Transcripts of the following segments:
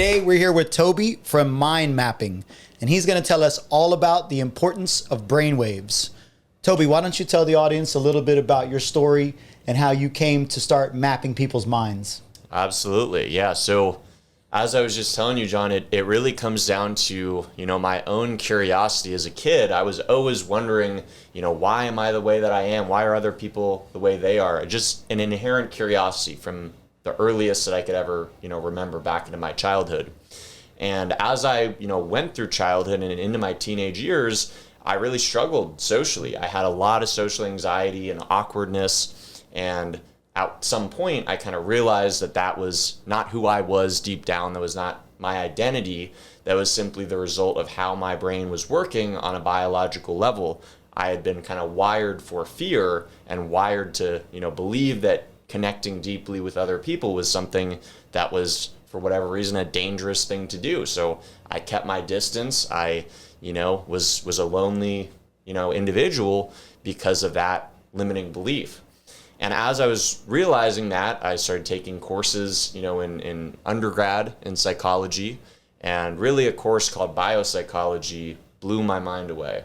Today we're here with Toby from Mind Mapping, and he's going to tell us all about the importance of brainwaves. Toby, why don't you tell the audience a little bit about your story and how you came to start mapping people's minds? Absolutely. Yeah. So as I was just telling you, John, it really comes down to, my own curiosity as a kid. I was always wondering, why am I the way that I am? Why are other people the way they are? Just an inherent curiosity from the earliest that I could ever, remember back into my childhood. And as I, went through childhood and into my teenage years, I really struggled socially. I had a lot of social anxiety and awkwardness, and at some point I kind of realized that that was not who I was deep down. That was not my identity. That was simply the result of how my brain was working on a biological level. I had been kind of wired for fear and wired to, believe that connecting deeply with other people was something that was, for whatever reason, a dangerous thing to do. So I kept my distance. I, was a lonely, individual because of that limiting belief. And as I was realizing that, I started taking courses, in undergrad in psychology, and really a course called biopsychology blew my mind away.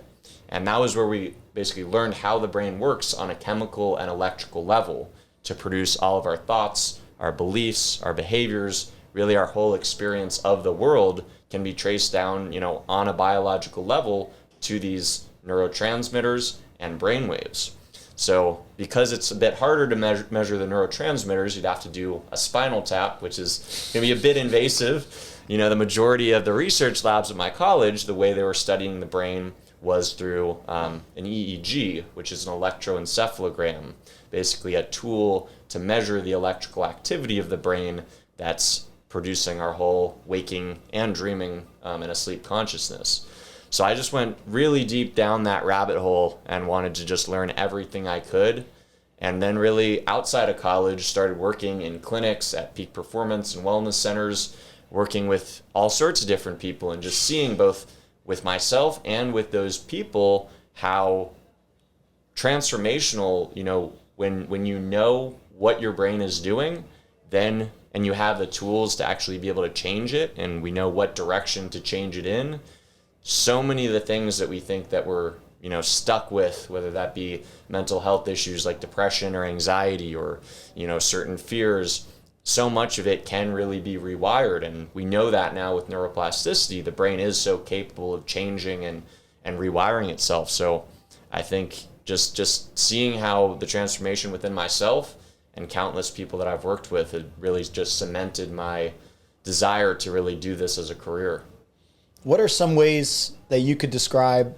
And that was where we basically learned how the brain works on a chemical and electrical level to produce all of our thoughts, our beliefs, our behaviors. Really our whole experience of the world can be traced down, on a biological level to these neurotransmitters and brain waves. So because it's a bit harder to measure the neurotransmitters, you'd have to do a spinal tap, which is going to be a bit invasive. The majority of the research labs at my college, the way they were studying the brain was through an EEG, which is an electroencephalogram, basically a tool to measure the electrical activity of the brain that's producing our whole waking and dreaming and asleep consciousness. So I just went really deep down that rabbit hole and wanted to just learn everything I could. And then really outside of college, started working in clinics at peak performance and wellness centers, working with all sorts of different people and just seeing both with myself and with those people how transformational, when you know what your brain is doing, then and you have the tools to actually be able to change it, and we know what direction to change it in. So many of the things that we think that we're, stuck with, whether that be mental health issues like depression or anxiety or, certain fears, so much of it can really be rewired. And we know that now with neuroplasticity, the brain is so capable of changing and rewiring itself. So I think just seeing how the transformation within myself and countless people that I've worked with, it really just cemented my desire to really do this as a career. What are some ways that you could describe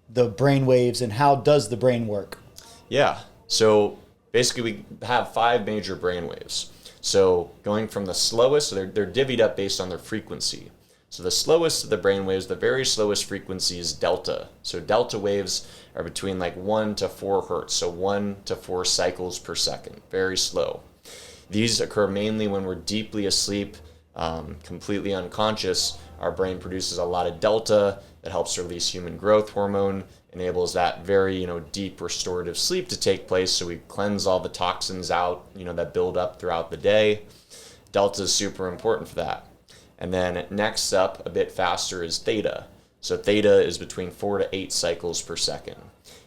the brain waves and how does the brain work? Yeah, so basically we have 5 major brain waves. So going from the slowest, so they're divvied up based on their frequency. So the slowest of the brain waves, the very slowest frequency is delta. So delta waves are between like 1 to 4 hertz, so 1 to 4 cycles per second, very slow. These occur mainly when we're deeply asleep, completely unconscious. Our brain produces a lot of delta that helps release human growth hormone, enables that very, deep restorative sleep to take place. So we cleanse all the toxins out, that build up throughout the day. Delta is super important for that. And then next up, a bit faster, is theta. So theta is between 4 to 8 cycles per second.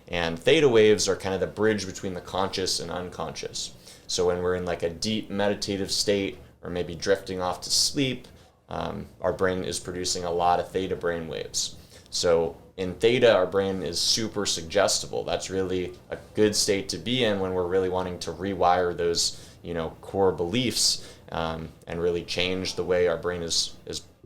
And theta waves are kind of the bridge between the conscious and unconscious. So when we're in like a deep meditative state or maybe drifting off to sleep, our brain is producing a lot of theta brain waves. So in theta, our brain is super suggestible. That's really a good state to be in when we're really wanting to rewire those, core beliefs and really change the way our brain is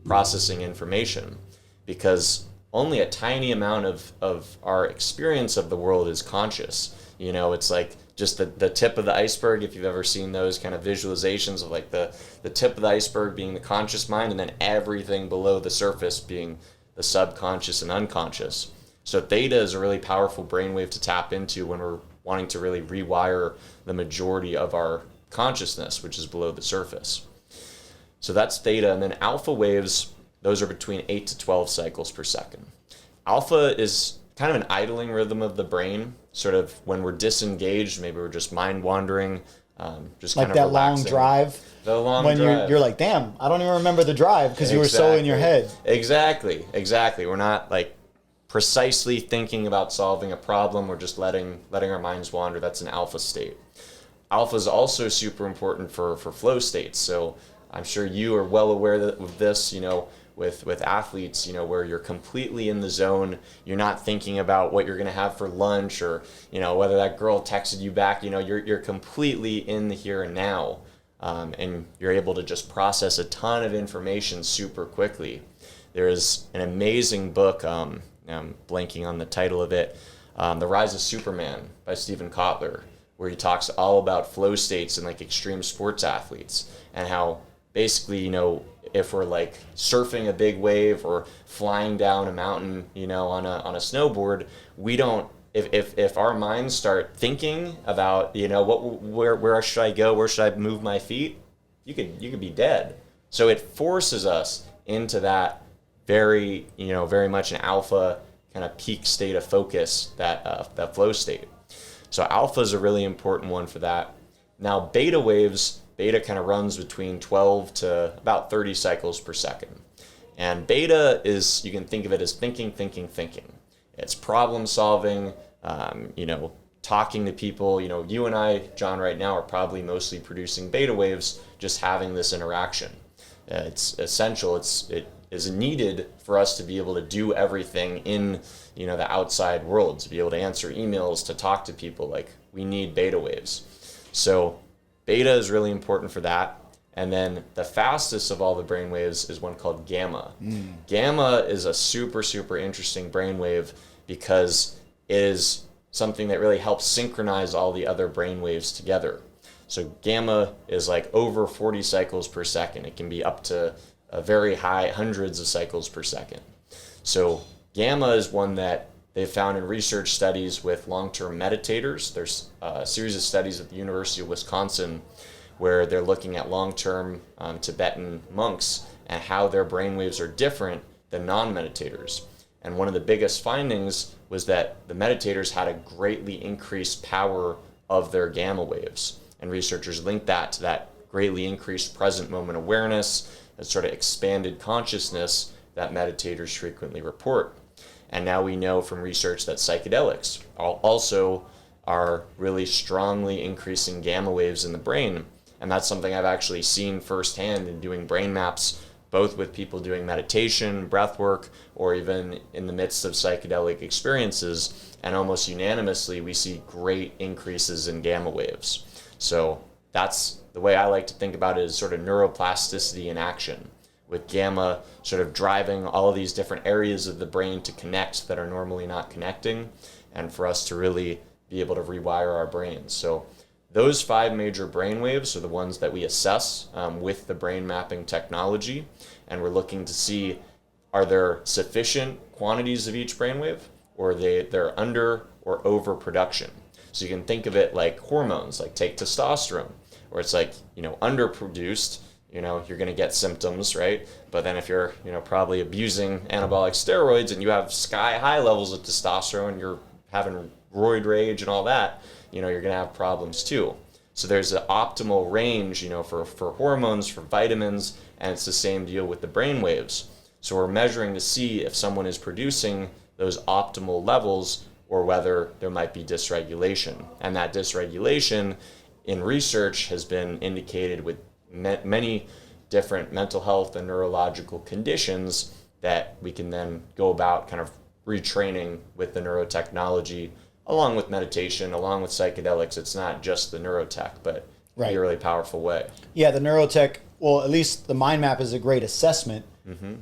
processing information. Because only a tiny amount of our experience of the world is conscious. It's like just the tip of the iceberg, if you've ever seen those kind of visualizations of like the tip of the iceberg being the conscious mind and then everything below the surface being the subconscious and unconscious. So theta is a really powerful brainwave to tap into when we're wanting to really rewire the majority of our consciousness, which is below the surface. So that's theta. And then alpha waves, those are between 8 to 12 cycles per second. Alpha is kind of an idling rhythm of the brain, sort of when we're disengaged, maybe we're just mind wandering, just Like kind of that long relaxing. drive. The long when drive. you're like, damn, I don't even remember the drive because you were so in your head. Exactly. We're not like precisely thinking about solving a problem. We're just letting our minds wander. That's an alpha state. Alpha is also super important for flow states. So I'm sure you are well aware of this, with athletes, where you're completely in the zone. You're not thinking about what you're going to have for lunch or, whether that girl texted you back. You're completely in the here and now. And you're able to just process a ton of information super quickly. There is an amazing book, I'm blanking on the title of it, The Rise of Superman by Stephen Kotler, where he talks all about flow states and like extreme sports athletes and how basically, if we're like surfing a big wave or flying down a mountain, on a snowboard, we don't, if our minds start thinking about, where should I go, where should I move my feet, you could be dead. So it forces us into that very much an alpha kind of peak state of focus, that flow state. So alpha is a really important one for that. Now beta kind of runs between 12 to about 30 cycles per second. And beta is, you can think of it as thinking. It's problem solving, talking to people. You and I, John, right now are probably mostly producing beta waves, just having this interaction. It's essential. It is needed for us to be able to do everything in, the outside world, to be able to answer emails, to talk to people. Like, we need beta waves. So beta is really important for that. And then the fastest of all the brain waves is one called gamma. Gamma is a super, super interesting brain wave because it is something that really helps synchronize all the other brain waves together. So gamma is like over 40 cycles per second. It can be up to a very high hundreds of cycles per second. So gamma is one that they've found in research studies with long-term meditators. There's a series of studies at the University of Wisconsin where they're looking at long-term Tibetan monks and how their brainwaves are different than non-meditators. And one of the biggest findings was that the meditators had a greatly increased power of their gamma waves. And researchers linked that to that greatly increased present moment awareness, that sort of expanded consciousness that meditators frequently report. And now we know from research that psychedelics also are really strongly increasing gamma waves in the brain. And that's something I've actually seen firsthand in doing brain maps, both with people doing meditation, breath work, or even in the midst of psychedelic experiences. And almost unanimously, we see great increases in gamma waves. So that's the way I like to think about it, is sort of neuroplasticity in action, with gamma sort of driving all of these different areas of the brain to connect that are normally not connecting, and for us to really be able to rewire our brains. So those 5 major brain waves are the ones that we assess with the brain mapping technology, and we're looking to see, are there sufficient quantities of each brainwave, or they're under or overproduction. So you can think of it like hormones, like take testosterone, where it's like, underproduced, you're going to get symptoms, right? But then if you're, probably abusing anabolic steroids and you have sky high levels of testosterone, you're having roid rage and all that, you're going to have problems too. So there's an optimal range, for hormones, for vitamins, and it's the same deal with the brain waves. So we're measuring to see if someone is producing those optimal levels or whether there might be dysregulation. And that dysregulation in research has been indicated with many different mental health and neurological conditions that we can then go about kind of retraining with the neurotechnology, along with meditation, along with psychedelics. It's not just the neurotech, but in a really powerful way. Yeah, the neurotech, well, at least the mind map is a great assessment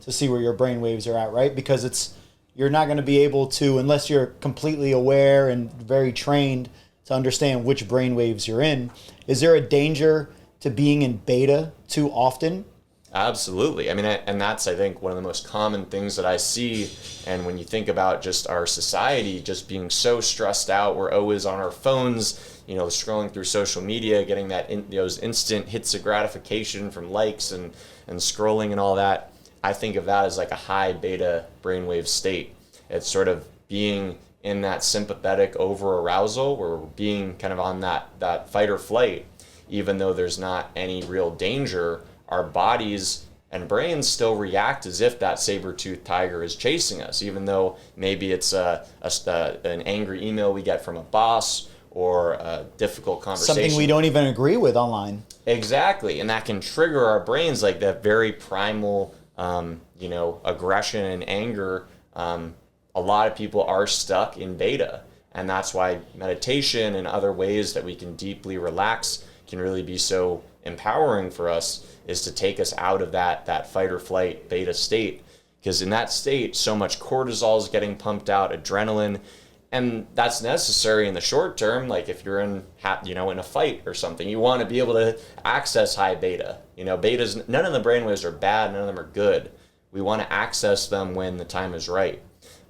to see where your brain waves are at, right? Because you're not going to be able to, unless you're completely aware and very trained to understand which brain waves you're in. Is there a danger to being in beta too often? Absolutely. I mean, and that's, I think, one of the most common things that I see. And when you think about just our society just being so stressed out, we're always on our phones, scrolling through social media, getting those instant hits of gratification from likes and scrolling and all that. I think of that as like a high beta brainwave state. It's sort of being in that sympathetic over arousal, where we're being kind of on that fight or flight. even though there's not any real danger, our bodies and brains still react as if that saber-toothed tiger is chasing us, even though maybe it's an angry email we get from a boss or a difficult conversation. Something we don't even agree with online. Exactly, and that can trigger our brains, like that very primal, aggression and anger. A lot of people are stuck in beta, and that's why meditation and other ways that we can deeply relax can really be so empowering for us, is to take us out of that fight or flight beta state. Because in that state, so much cortisol is getting pumped out, adrenaline, and that's necessary in the short term. Like if you're in a fight or something, you want to be able to access high beta. Betas, none of the brainwaves are bad, none of them are good. We want to access them when the time is right.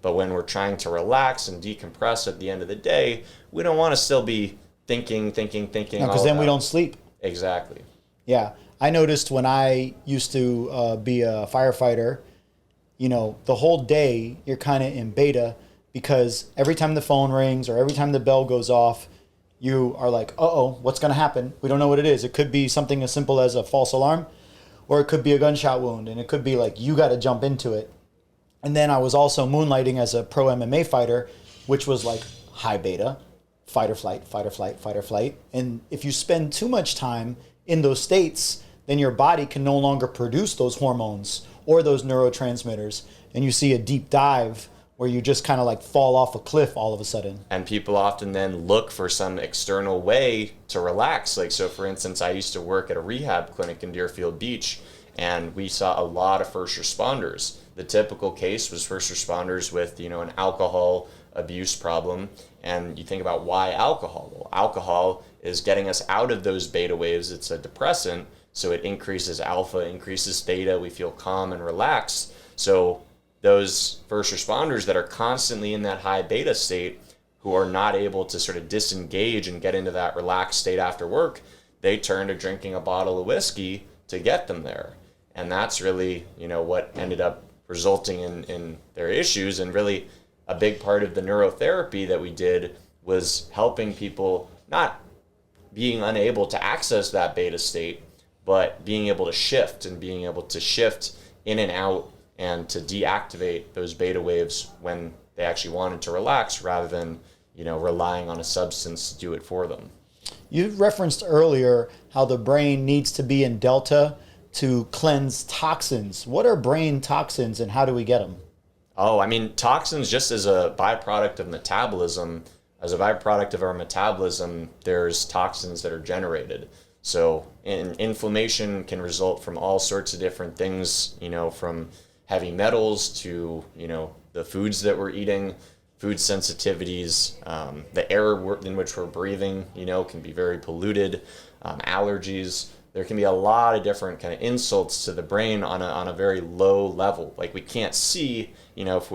But when we're trying to relax and decompress at the end of the day, we don't want to still be thinking. No, because then we don't sleep. Exactly. Yeah. I noticed when I used to be a firefighter, the whole day you're kind of in beta, because every time the phone rings or every time the bell goes off, you are like, uh-oh, what's going to happen? We don't know what it is. It could be something as simple as a false alarm, or it could be a gunshot wound, and it could be like you got to jump into it. And then I was also moonlighting as a pro MMA fighter, which was like high beta, fight or flight, fight or flight, fight or flight. And if you spend too much time in those states, then your body can no longer produce those hormones or those neurotransmitters. And you see a deep dive where you just kind of like fall off a cliff all of a sudden. And people often then look for some external way to relax. Like, so for instance, I used to work at a rehab clinic in Deerfield Beach, and we saw a lot of first responders. The typical case was first responders with, an alcohol abuse problem. And you think about why alcohol? Well, alcohol is getting us out of those beta waves. It's a depressant, so it increases alpha, increases theta. We feel calm and relaxed. So those first responders that are constantly in that high beta state, who are not able to sort of disengage and get into that relaxed state after work, they turn to drinking a bottle of whiskey to get them there. And that's really, what ended up resulting in their issues. And really a big part of the neurotherapy that we did was helping people not being unable to access that beta state, but being able to shift in and out and to deactivate those beta waves when they actually wanted to relax, rather than, relying on a substance to do it for them. You referenced earlier how the brain needs to be in delta to cleanse toxins. What are brain toxins and how do we get them? Toxins, just as a byproduct of metabolism, there's toxins that are generated. So inflammation can result from all sorts of different things, from heavy metals to, the foods that we're eating, food sensitivities, the air in which we're breathing, can be very polluted, allergies. There can be a lot of different kind of insults to the brain on a very low level. Like we can't see, if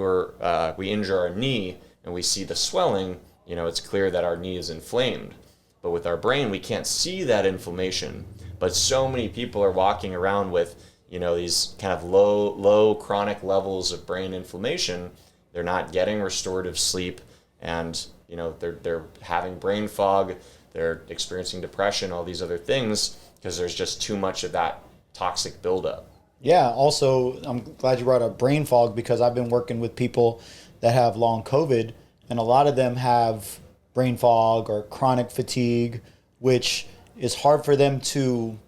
we injure our knee and we see the swelling, it's clear that our knee is inflamed. But with our brain, we can't see that inflammation. But so many people are walking around with, these kind of low chronic levels of brain inflammation. They're not getting restorative sleep, and they're having brain fog. They're experiencing depression, all these other things, because there's just too much of that toxic buildup. Yeah. Also, I'm glad you brought up brain fog, because I've been working with people that have long COVID, and a lot of them have brain fog or chronic fatigue, which is hard for them to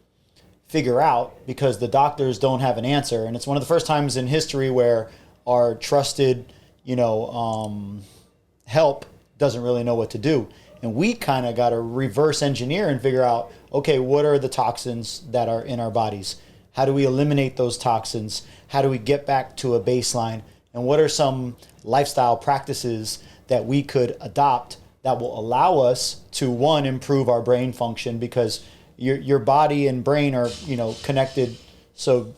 figure out because the doctors don't have an answer. And it's one of the first times in history where our trusted, help doesn't really know what to do. And we kind of got to reverse engineer and figure out, okay, what are the toxins that are in our bodies? How do we eliminate those toxins? How do we get back to a baseline? And what are some lifestyle practices that we could adopt that will allow us to, one, improve our brain function, because your body and brain are, connected so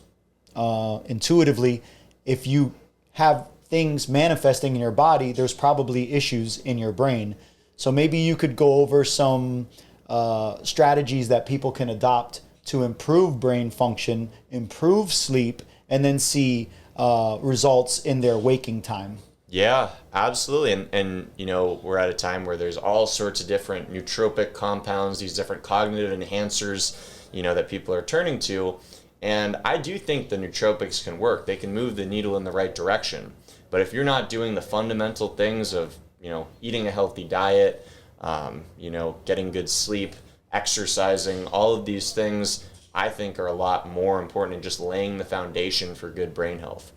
intuitively. If you have things manifesting in your body, there's probably issues in your brain. So maybe you could go over some strategies that people can adopt to improve brain function, improve sleep, and then see results in their waking time. Yeah, absolutely. And you know, we're at a time where there's all sorts of different nootropic compounds, these different cognitive enhancers, you know, that people are turning to. And I do think the nootropics can work. They can move the needle in the right direction. But if you're not doing the fundamental things of, you know, eating a healthy diet, you know, getting good sleep, exercising, all of these things, I think are a lot more important than just laying the foundation for good brain health.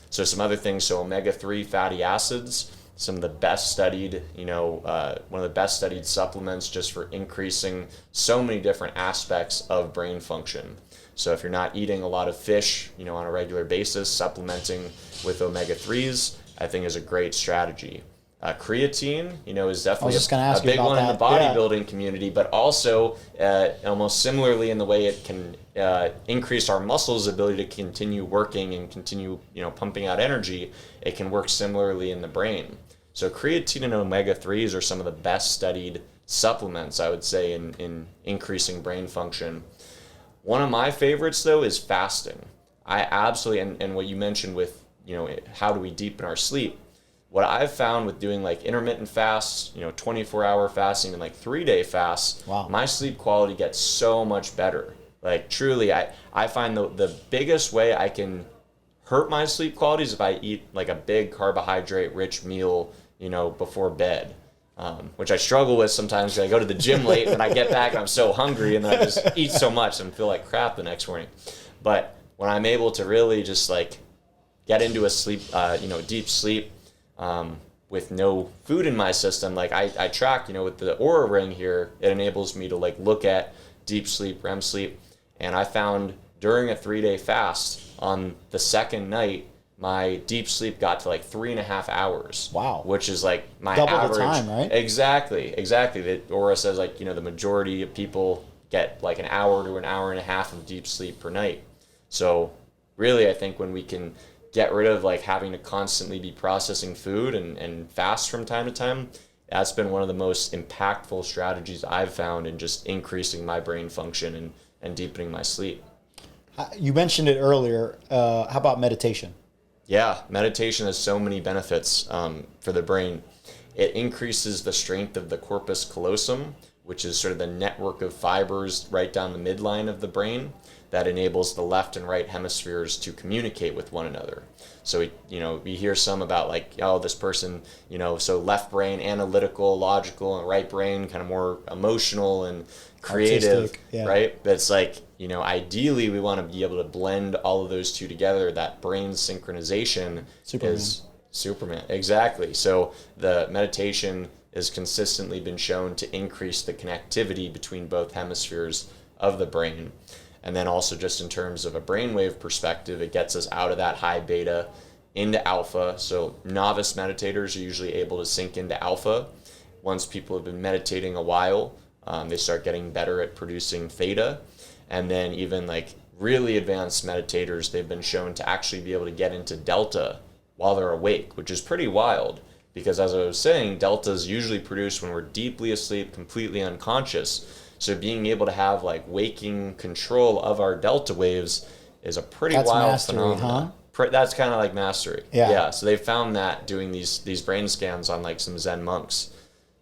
So some other things, so omega-3 fatty acids, some of the best studied, you know, one of the best studied supplements just for increasing so many different aspects of brain function. So if you're not eating a lot of fish, you know, on a regular basis, supplementing with omega-3s, I think is a great strategy. Creatine, you know, is definitely a big one in the bodybuilding community, but also almost similarly in the way it can increase our muscles' ability to continue working and continue, you know, pumping out energy. It can work similarly in the brain. So creatine and omega-3s are some of the best studied supplements, I would say, in increasing brain function. One of my favorites, though, is fasting. I absolutely, and what you mentioned with, you know, how do we deepen our sleep? What I've found with doing like intermittent fasts, you know, 24-hour fasting and like 3-day fasts, wow, my sleep quality gets so much better. Like truly, I find the biggest way I can hurt my sleep quality is if I eat like a big carbohydrate rich meal, you know, before bed. Which I struggle with sometimes because I go to the gym late and I get back and I'm so hungry and then I just eat so much and feel like crap the next morning. But when I'm able to really just like get into a sleep, you know, deep sleep with no food in my system, like I track, you know, with the Oura Ring here, it enables me to like look at deep sleep, REM sleep. And I found during a 3-day fast on the second night, my deep sleep got to like 3.5 hours. Wow. Which is like my double average. The time, right? Exactly. The Oura says like, you know, the majority of people get like an hour to an hour and a half of deep sleep per night. So really, I think when we can get rid of like having to constantly be processing food and fast from time to time, that's been one of the most impactful strategies I've found in just increasing my brain function and deepening my sleep. You mentioned it earlier. How about meditation? Yeah, meditation has so many benefits for the brain. It increases the strength of the corpus callosum, which is sort of the network of fibers right down the midline of the brain that enables the left and right hemispheres to communicate with one another. So, we hear some about like, oh, this person, so left brain, analytical, logical, and right brain kind of more emotional and creative, artistic, yeah. Right? But it's like, ideally we want to be able to blend all of those two together. That brain synchronization is Superman. Exactly. So the meditation has consistently been shown to increase the connectivity between both hemispheres of the brain. And then also just in terms of a brainwave perspective, it gets us out of that high beta into alpha. So novice meditators are usually able to sink into alpha. Once people have been meditating a while, they start getting better at producing theta. And then even like really advanced meditators, they've been shown to actually be able to get into delta while they're awake, which is pretty wild. Because as I was saying, delta is usually produced when we're deeply asleep, completely unconscious. So being able to have like waking control of our delta waves is a pretty wild mastery, phenomenon. Huh? That's kind of like mastery. Yeah. So they found that doing these brain scans on like some Zen monks.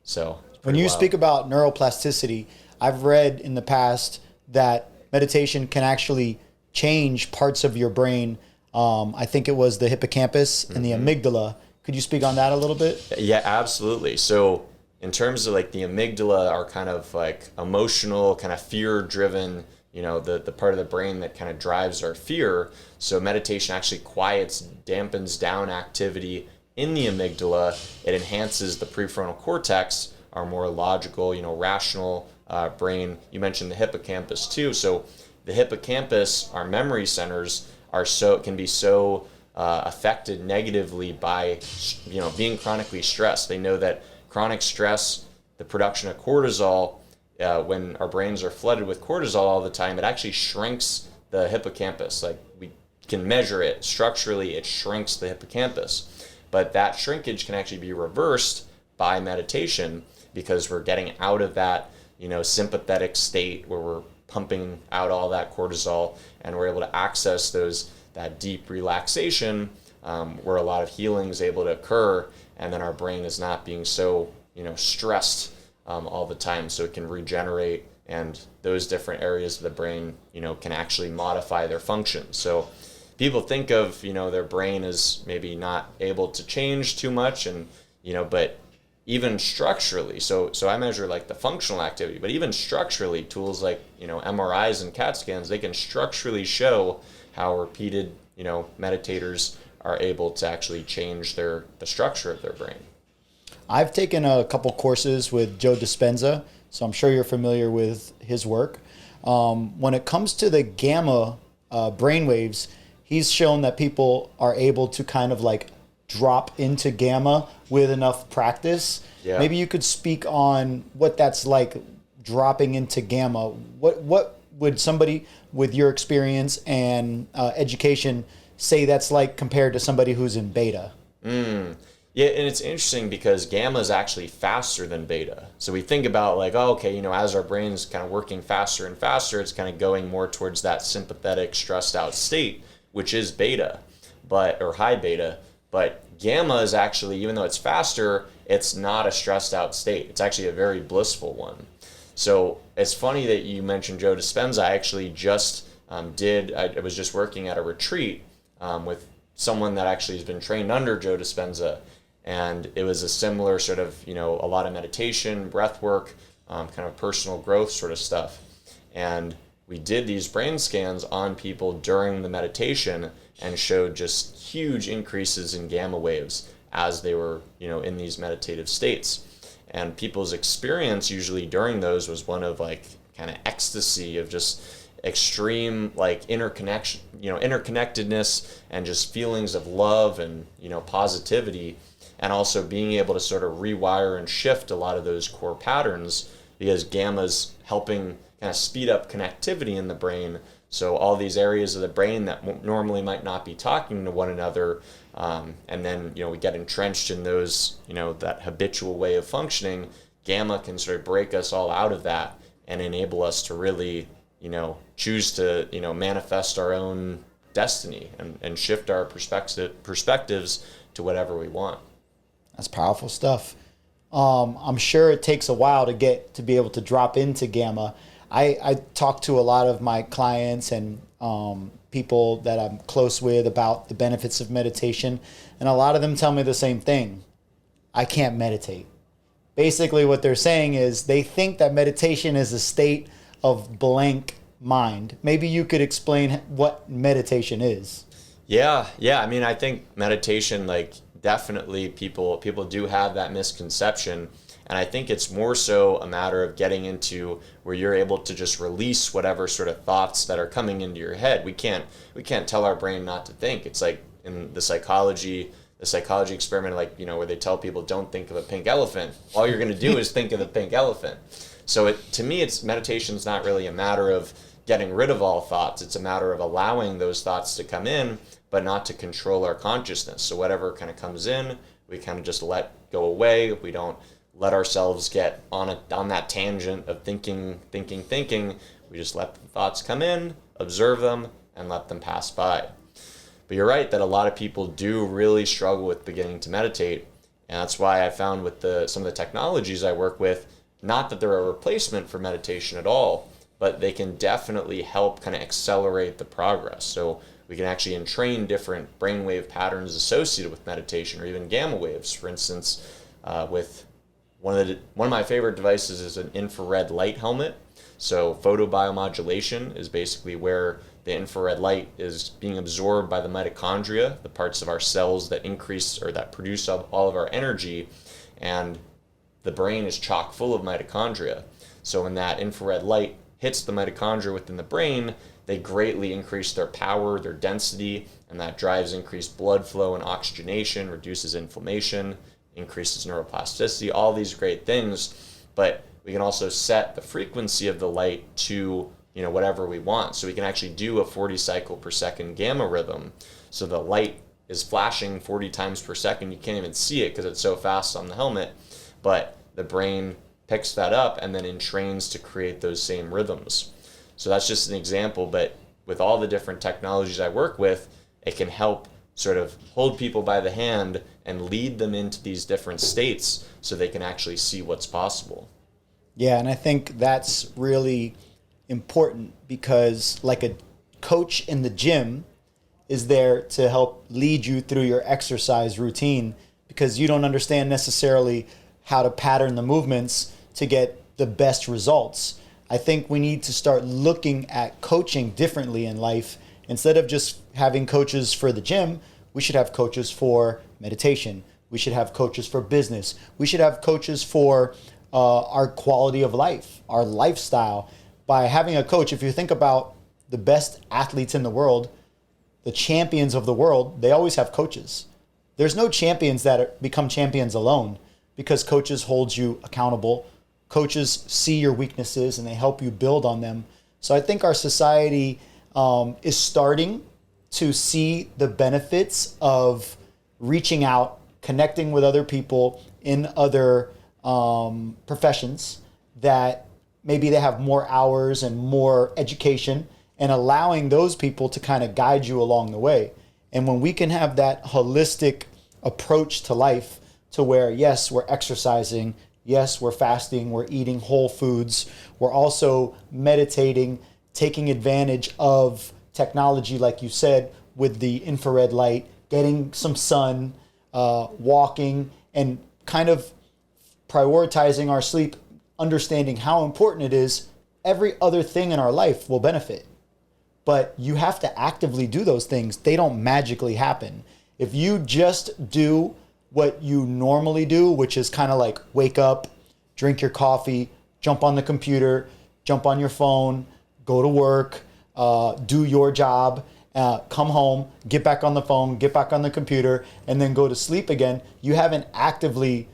So when you speak about neuroplasticity, I've read in the past that meditation can actually change parts of your brain. I think it was the hippocampus and the amygdala. Could you speak on that a little bit? Yeah, absolutely. So in terms of like the amygdala are kind of like emotional, kind of fear-driven, the part of the brain that kind of drives our fear. So meditation actually quiets, dampens down activity in the amygdala. It enhances the prefrontal cortex, our more logical, rational brain. You mentioned the hippocampus too. So the hippocampus, our memory centers, can be so affected negatively by being chronically stressed. They know that chronic stress, the production of cortisol, when our brains are flooded with cortisol all the time, it actually shrinks the hippocampus. Like we can measure it structurally, it shrinks the hippocampus. But that shrinkage can actually be reversed by meditation because we're getting out of that, sympathetic state where we're pumping out all that cortisol and we're able to access that deep relaxation where a lot of healing is able to occur, and then our brain is not being so, stressed all the time, so it can regenerate, and those different areas of the brain, can actually modify their function. So people think of, their brain as maybe not able to change too much, and, but even structurally, so I measure like the functional activity, but even structurally, tools like, MRIs and CAT scans, they can structurally show how repeated, meditators are able to actually change the structure of their brain. I've taken a couple courses with Joe Dispenza, so I'm sure you're familiar with his work. When it comes to the gamma brainwaves, he's shown that people are able to kind of like drop into gamma with enough practice. Yeah. Maybe you could speak on what that's like, dropping into gamma. What would somebody with your experience and education say that's like compared to somebody who's in beta? Yeah, and it's interesting because gamma is actually faster than beta. So we think about like, oh, okay, as our brain's kind of working faster and faster, it's kind of going more towards that sympathetic, stressed out state, which is beta, or high beta. But gamma is actually, even though it's faster, it's not a stressed out state. It's actually a very blissful one. So it's funny that you mentioned Joe Dispenza. I actually just I was just working at a retreat with someone that actually has been trained under Joe Dispenza. And it was a similar sort of, a lot of meditation, breath work, kind of personal growth sort of stuff. And we did these brain scans on people during the meditation and showed just huge increases in gamma waves as they were, in these meditative states. And people's experience usually during those was one of like kind of ecstasy, of just extreme like interconnection, interconnectedness, and just feelings of love and, positivity, and also being able to sort of rewire and shift a lot of those core patterns, because gamma's helping kind of speed up connectivity in the brain. So all these areas of the brain that normally might not be talking to one another, and then, we get entrenched in those, that habitual way of functioning, gamma can sort of break us all out of that and enable us to really, choose to, manifest our own destiny and shift our perspectives to whatever we want. That's powerful stuff. I'm sure it takes a while to get to be able to drop into gamma. I talk to a lot of my clients and people that I'm close with about the benefits of meditation, and a lot of them tell me the same thing. I can't meditate. Basically, what they're saying is they think that meditation is a state of blank mind. Maybe you could explain what meditation is. Yeah. I mean, I think meditation, like, definitely people do have that misconception, and I think it's more so a matter of getting into where you're able to just release whatever sort of thoughts that are coming into your head. We can't tell our brain not to think. It's like in the psychology experiment, like, where they tell people don't think of a pink elephant. All you're going to do is think of the pink elephant. So to me, meditation's not really a matter of getting rid of all thoughts. It's a matter of allowing those thoughts to come in, but not to control our consciousness. So whatever kind of comes in, we kind of just let go away. We don't let ourselves get on that tangent of thinking. We just let the thoughts come in, observe them, and let them pass by. But you're right that a lot of people do really struggle with beginning to meditate. And that's why I found with some of the technologies I work with, not that they're a replacement for meditation at all, but they can definitely help kind of accelerate the progress. So we can actually entrain different brainwave patterns associated with meditation, or even gamma waves. For instance, with one of my favorite devices is an infrared light helmet. So photobiomodulation is basically where the infrared light is being absorbed by the mitochondria, the parts of our cells that increase or that produce all of our energy, and the brain is chock full of mitochondria. So when that infrared light hits the mitochondria within the brain, they greatly increase their power, their density, and that drives increased blood flow and oxygenation, reduces inflammation, increases neuroplasticity, all these great things. But we can also set the frequency of the light to, whatever we want. So we can actually do a 40 cycle per second gamma rhythm. So the light is flashing 40 times per second. You can't even see it because it's so fast on the helmet, but the brain picks that up and then entrains to create those same rhythms. So that's just an example, but with all the different technologies I work with, it can help sort of hold people by the hand and lead them into these different states so they can actually see what's possible. Yeah, and I think that's really important because like a coach in the gym is there to help lead you through your exercise routine because you don't understand necessarily how to pattern the movements to get the best results. I think we need to start looking at coaching differently in life. Instead of just having coaches for the gym, we should have coaches for meditation. We should have coaches for business. We should have coaches for our quality of life, our lifestyle. By having a coach, if you think about the best athletes in the world, the champions of the world, they always have coaches. There's no champions that become champions alone because coaches hold you accountable. Coaches see your weaknesses and they help you build on them. So I think our society is starting to see the benefits of reaching out, connecting with other people in other professions that maybe they have more hours and more education, and allowing those people to kind of guide you along the way. And when we can have that holistic approach to life to where, yes, we're exercising, yes, we're fasting, we're eating whole foods, we're also meditating, taking advantage of technology, like you said, with the infrared light, getting some sun, walking, and kind of prioritizing our sleep, understanding how important it is, every other thing in our life will benefit. But you have to actively do those things. They don't magically happen. If you just do what you normally do, which is kind of like wake up, drink your coffee, jump on the computer, jump on your phone, go to work, do your job, come home, get back on the phone, get back on the computer, and then go to sleep again, you haven't actively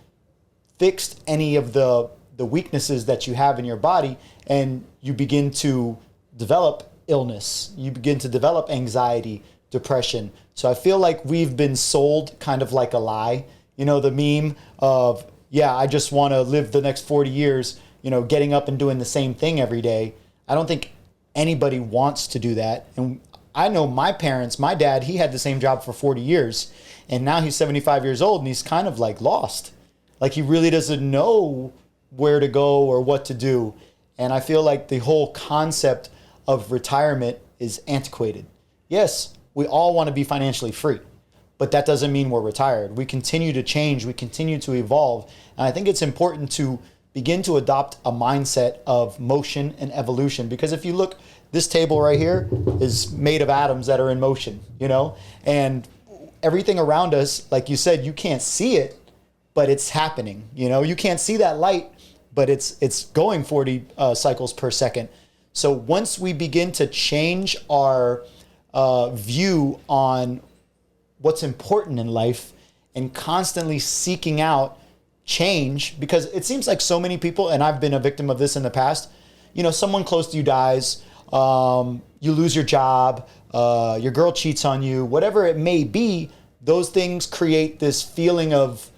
fixed any of the weaknesses that you have in your body, and you begin to develop illness. You begin to develop anxiety, depression. So I feel like we've been sold kind of like a lie. You know, the meme of, yeah, I just want to live the next 40 years, getting up and doing the same thing every day. I don't think anybody wants to do that. And I know my parents, my dad, he had the same job for 40 years. And now he's 75 years old and he's kind of like lost. Like he really doesn't know where to go or what to do. And I feel like the whole concept of retirement is antiquated. Yes, we all want to be financially free, but that doesn't mean we're retired. We continue to change, we continue to evolve. And I think it's important to begin to adopt a mindset of motion and evolution, because if you look, this table right here is made of atoms that are in motion, and everything around us, like you said, you can't see it, but it's happening. You can't see that light, but it's going 40 cycles per second. So once we begin to change our view on what's important in life and constantly seeking out change, because it seems like so many people, and I've been a victim of this in the past, someone close to you dies, you lose your job, your girl cheats on you, whatever it may be, those things create this feeling of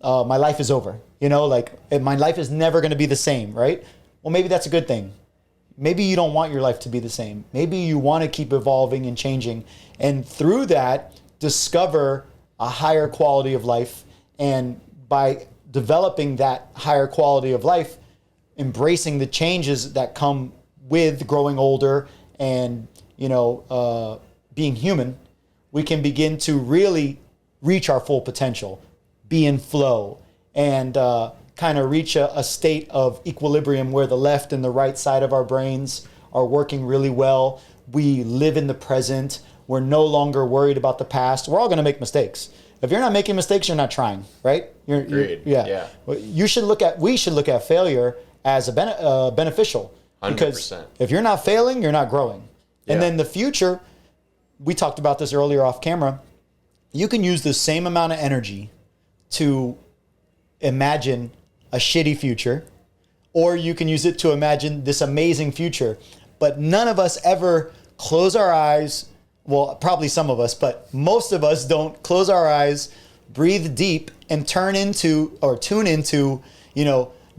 my life is over, like my life is never going to be the same, right? Well, maybe that's a good thing. Maybe you don't want your life to be the same. Maybe you want to keep evolving and changing. And through that, discover a higher quality of life. And by developing that higher quality of life, embracing the changes that come with growing older and, being human, we can begin to really reach our full potential, be in flow, and kind of reach a state of equilibrium where the left and the right side of our brains are working really well. We live in the present. We're no longer worried about the past. We're all going to make mistakes. If you're not making mistakes, you're not trying, right? Agreed. Yeah. We should look at failure as a beneficial. 100%. Because if you're not failing, you're not growing. And then the future, we talked about this earlier off camera, you can use the same amount of energy to imagine a shitty future, or you can use it to imagine this amazing future. But none of us ever close our eyes. Well, probably some of us, but most of us don't close our eyes, breathe deep, and tune into,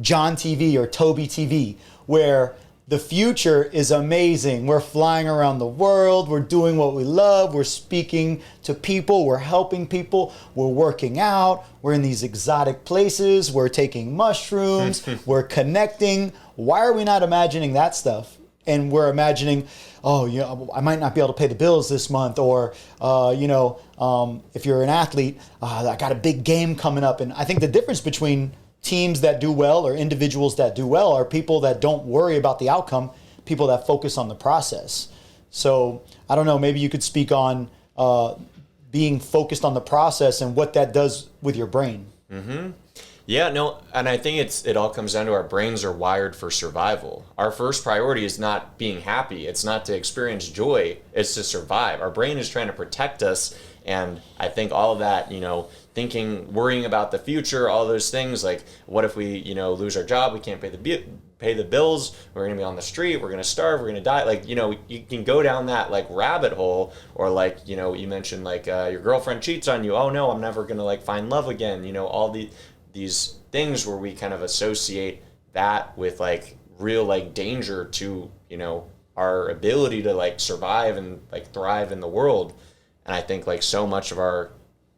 John TV or Toby TV, where the future is amazing. We're flying around the world. We're doing what we love. We're speaking to people. We're helping people. We're working out. We're in these exotic places. We're taking mushrooms. We're connecting. Why are we not imagining that stuff? And we're imagining, oh, you know, I might not be able to pay the bills this month, or if you're an athlete, I got a big game coming up. And I think the difference between teams that do well or individuals that do well are people that don't worry about the outcome, people that focus on the process. So I don't know, maybe you could speak on being focused on the process and what that does with your brain. Mm-hmm. Yeah, no, and I think it all comes down to our brains are wired for survival. Our first priority is not being happy. It's not to experience joy. It's to survive. Our brain is trying to protect us. And I think all of that, you know, thinking, worrying about the future, all those things, like what if we, you know, lose our job, we can't pay the bills, we're going to be on the street, we're going to starve, we're going to die. Like, you know, you can go down that like rabbit hole, or like, you know, you mentioned like your girlfriend cheats on you. Oh no, I'm never going to like find love again. You know, all these things where we kind of associate that with like real like danger to, you know, our ability to like survive and like thrive in the world. And I think like so much of our,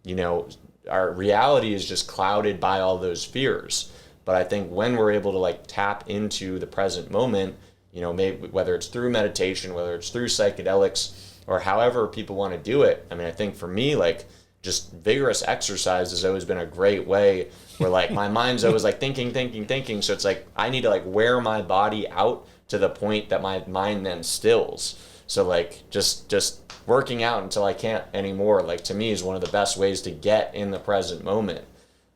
you know, our reality is just clouded by all those fears. But I think when we're able to like tap into the present moment, you know, maybe whether it's through meditation, whether it's through psychedelics, or however people want to do it. I mean, I think for me, like just vigorous exercise has always been a great way where like my mind's always like thinking. So it's like I need to like wear my body out to the point that my mind then stills. So like just working out until I can't anymore, like to me is one of the best ways to get in the present moment.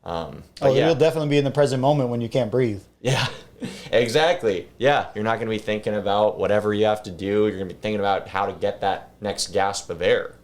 You'll definitely be in the present moment when you can't breathe. Yeah, exactly. Yeah, you're not going to be thinking about whatever you have to do. You're going to be thinking about how to get that next gasp of air.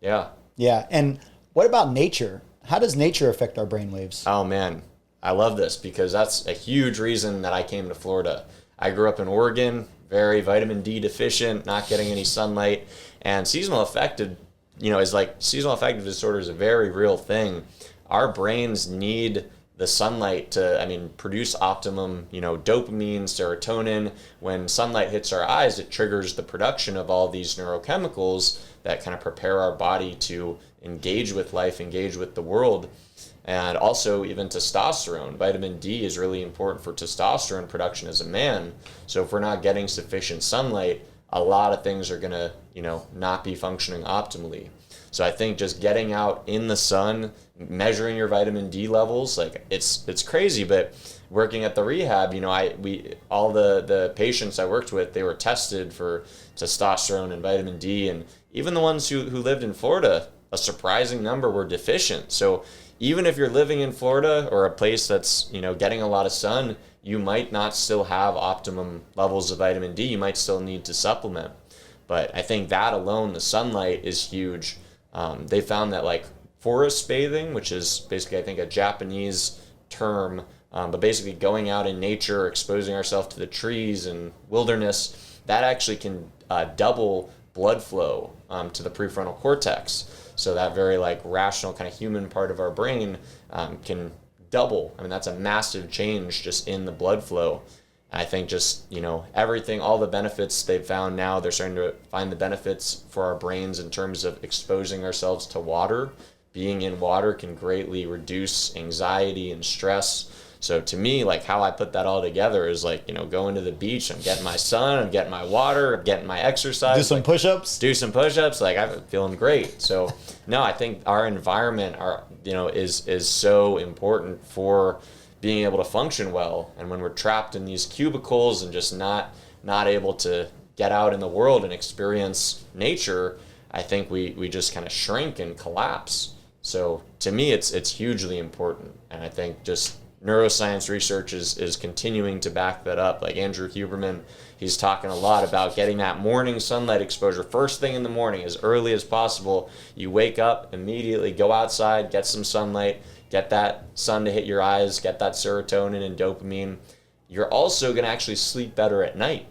Yeah. Yeah, and what about nature? How does nature affect our brainwaves? Oh man, I love this because that's a huge reason that I came to Florida. I grew up in Oregon, very vitamin D deficient, not getting any sunlight, and seasonal affective disorder is a very real thing. Our brains need the sunlight to, produce optimum, dopamine, serotonin. When sunlight hits our eyes, it triggers the production of all these neurochemicals that kind of prepare our body to engage with life, engage with the world. And also even testosterone. Vitamin D is really important for testosterone production as a man. So if we're not getting sufficient sunlight, a lot of things are gonna, not be functioning optimally. So I think just getting out in the sun, measuring your vitamin D levels, like it's crazy, but working at the rehab, all the patients I worked with, they were tested for testosterone and vitamin D, and even the ones who lived in Florida, a surprising number were deficient. So even if you're living in Florida or a place that's, getting a lot of sun, you might not still have optimum levels of vitamin D. You might still need to supplement. But I think that alone, the sunlight is huge. They found that like forest bathing, which is basically, I think, a Japanese term, but basically going out in nature, exposing ourselves to the trees and wilderness, that actually can double blood flow to the prefrontal cortex. So that very like rational kind of human part of our brain can double. That's a massive change just in the blood flow. And I think just, everything, all the benefits they've found now, they're starting to find the benefits for our brains in terms of exposing ourselves to water. Being in water can greatly reduce anxiety and stress. So to me, like how I put that all together is like, going to the beach, I'm getting my sun, I'm getting my water, I'm getting my exercise. Do some push-ups. Like I'm feeling great. So no, I think our environment is so important for being able to function well. And when we're trapped in these cubicles and just not able to get out in the world and experience nature, I think we just kind of shrink and collapse. So to me, it's hugely important. And I think just neuroscience research is continuing to back that up. Like Andrew Huberman, he's talking a lot about getting that morning sunlight exposure first thing in the morning, as early as possible. You wake up, immediately go outside, get some sunlight, get that sun to hit your eyes, get that serotonin and dopamine. You're also going to actually sleep better at night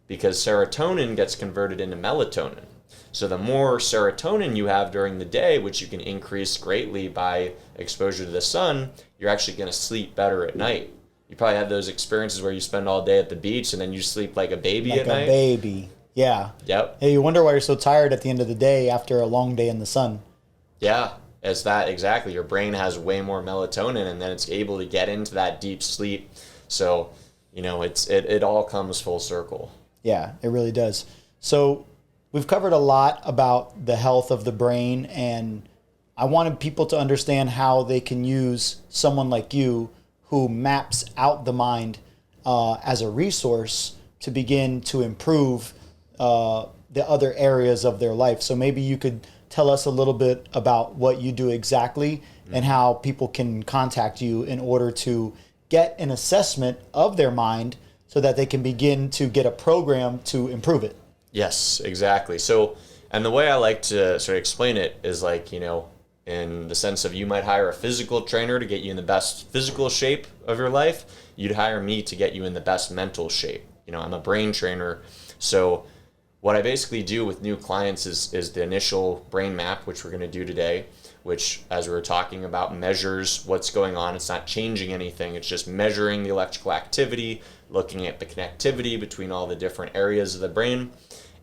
because serotonin gets converted into melatonin. So the more serotonin you have during the day, which you can increase greatly by exposure to the sun, you're actually going to sleep better at night. you probably had those experiences where you spend all day at the beach and then you sleep like a baby Like at a night. baby. Yeah. Yep. Hey, you wonder why you're so tired at the end of the day after a long day in the sun. Yeah, it's that exactly. Your brain has way more melatonin, and then it's able to get into that deep sleep. So, it all comes full circle. Yeah, it really does. So we've covered a lot about the health of the brain, and I wanted people to understand how they can use someone like you who maps out the mind as a resource to begin to improve the other areas of their life. So maybe you could tell us a little bit about what you do exactly and how people can contact you in order to get an assessment of their mind so that they can begin to get a program to improve it. Yes, exactly. So, and the way I like to sort of explain it is like, in the sense of you might hire a physical trainer to get you in the best physical shape of your life. You'd hire me to get you in the best mental shape. I'm a brain trainer. So what I basically do with new clients is the initial brain map, which we're going to do today, which, as we were talking about, measures what's going on. It's not changing anything. It's just measuring the electrical activity, looking at the connectivity between all the different areas of the brain.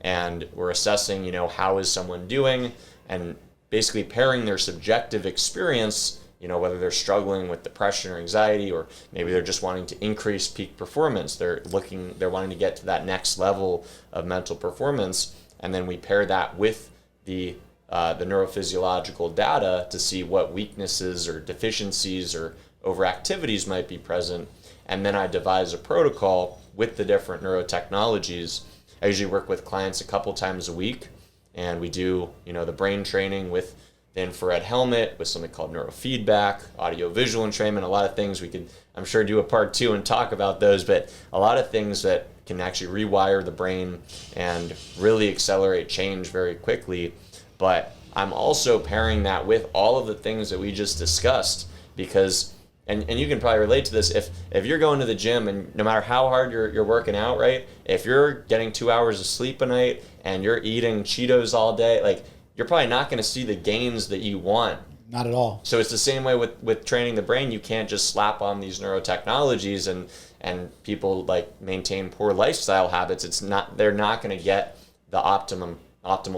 And we're assessing, how is someone doing, and basically pairing their subjective experience, whether they're struggling with depression or anxiety, or maybe they're just wanting to increase peak performance. They're wanting to get to that next level of mental performance. And then we pair that with the neurophysiological data to see what weaknesses or deficiencies or overactivities might be present. And then I devise a protocol with the different neurotechnologies. I usually work with clients a couple times a week, and we do, the brain training with the infrared helmet, with something called neurofeedback, audio-visual entrainment, a lot of things we could, I'm sure, do a part 2 and talk about those, but a lot of things that can actually rewire the brain and really accelerate change very quickly. But I'm also pairing that with all of the things that we just discussed, because and you can probably relate to this, if you're going to the gym and no matter how hard you're working out, right? If you're getting 2 hours of sleep a night and you're eating Cheetos all day, like, you're probably not going to see the gains that you want. Not at all. So it's the same way with training the brain. You can't just slap on these neurotechnologies and people like maintain poor lifestyle habits. They're not going to get the optimal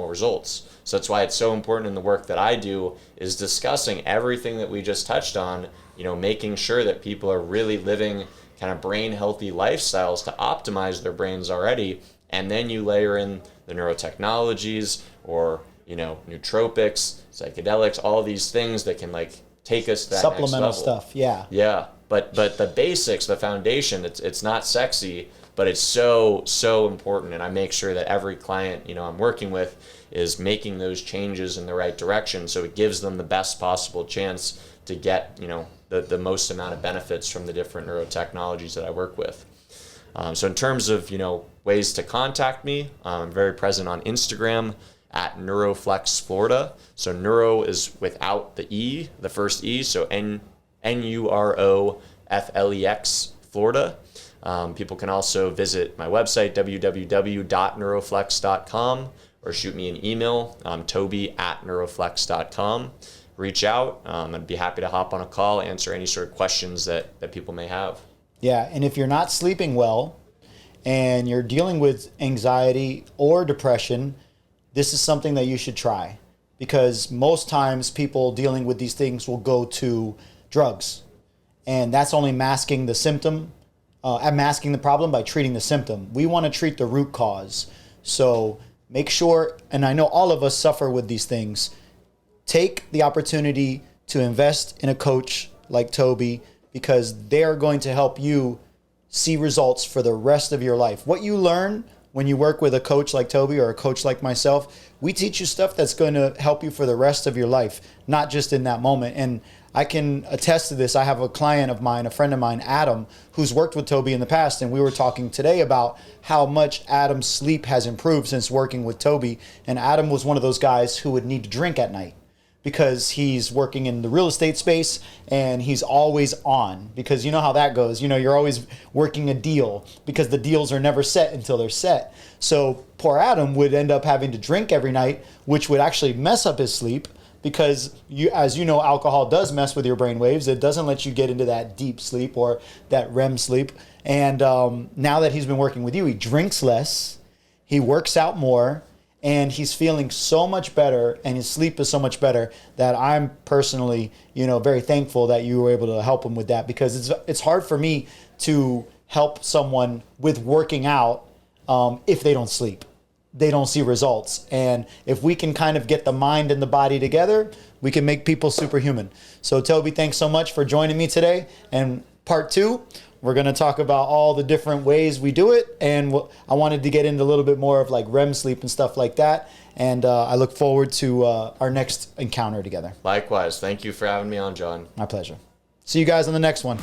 results. So that's why it's so important in the work that I do is discussing everything that we just touched on, making sure that people are really living kind of brain healthy lifestyles to optimize their brains already. And then you layer in the neurotechnologies or, nootropics, psychedelics, all these things that can like take us to that supplemental next level. stuff. Yeah. Yeah. But the basics, the foundation, it's not sexy, but it's so important. And I make sure that every client, I'm working with is making those changes in the right direction. So it gives them the best possible chance to get, the most amount of benefits from the different neurotechnologies that I work with. So in terms of, ways to contact me, I'm very present on Instagram at Neuroflex Florida. So neuro is without the E, the first E. So NUROFLEX Florida. People can also visit my website, www.neuroflex.com, or shoot me an email, toby@neuroflex.com. Reach out. I'd be happy to hop on a call, answer any sort of questions that people may have. Yeah, and if you're not sleeping well and you're dealing with anxiety or depression, this is something that you should try, because most times people dealing with these things will go to drugs, and that's only masking the symptom, masking the problem by treating the symptom. We want to treat the root cause. So make sure, and I know all of us suffer with these things, take the opportunity to invest in a coach like Toby, because they are going to help you see results for the rest of your life. What you learn when you work with a coach like Toby or a coach like myself, we teach you stuff that's going to help you for the rest of your life, not just in that moment. And I can attest to this. I have a client of mine, a friend of mine, Adam, who's worked with Toby in the past, and we were talking today about how much Adam's sleep has improved since working with Toby. And Adam was one of those guys who would need to drink at night, because he's working in the real estate space and he's always on, because you know how that goes. You're always working a deal because the deals are never set until they're set. So poor Adam would end up having to drink every night, which would actually mess up his sleep. because as you know, alcohol does mess with your brain waves. It doesn't let you get into that deep sleep or that REM sleep. And now that he's been working with you, he drinks less, he works out more, and he's feeling so much better, and his sleep is so much better that I'm personally, very thankful that you were able to help him with that, because it's hard for me to help someone with working out if they don't sleep. They don't see results. And if we can kind of get the mind and the body together, we can make people superhuman. So Toby, thanks so much for joining me today. And part 2, we're going to talk about all the different ways we do it. And I wanted to get into a little bit more of like REM sleep and stuff like that. And I look forward to our next encounter together. Likewise. Thank you for having me on, John. My pleasure. See you guys on the next one.